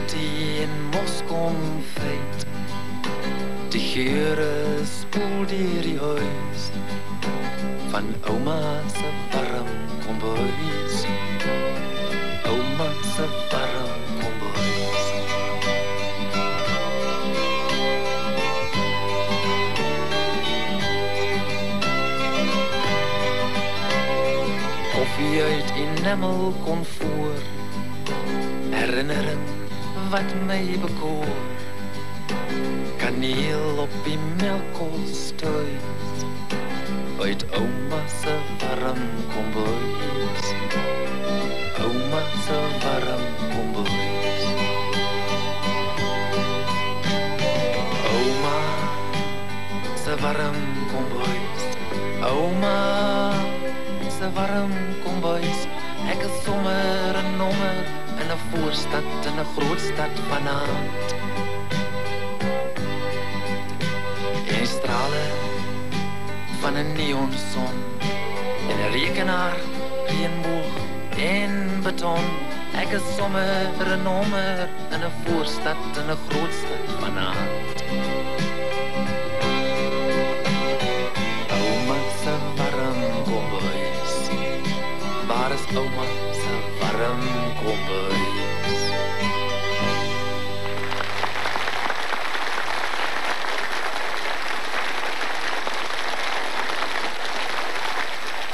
spaghetti en moskonfyt. Die geure spoel deur die huis van ouma se warm kombuis. Ouma se warm kombuis. Koffie uit enamel komfoor, herinnering wat my bekoor. Kaneel op die melkkolstuis, uit ouma se warm kombuis. Ouma se warm kombuis. Ouma se warm kombuis. Ouma se warm kombuis. Ek is sommer 'n nommer in 'n voorstad in 'n grootstad vanaand. En strale van 'n neonson en 'n rekenaar, reënboog en beton. Ek is sommer 'n nommer in 'n voorstad in 'n grootstad vanaand. Ouma se warm kombuis. Waar is ouma se warm kombuis?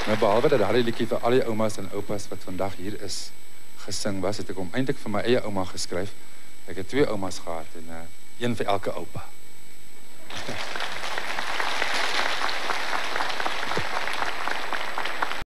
Nou behalwe dat daardie liedjie vir al die oumas en oupas wat vandag hier is gesing was, het ek hom eintlik vir my eie ouma geskryf. Ek het 2 oumas gehad en een vir elke oupa.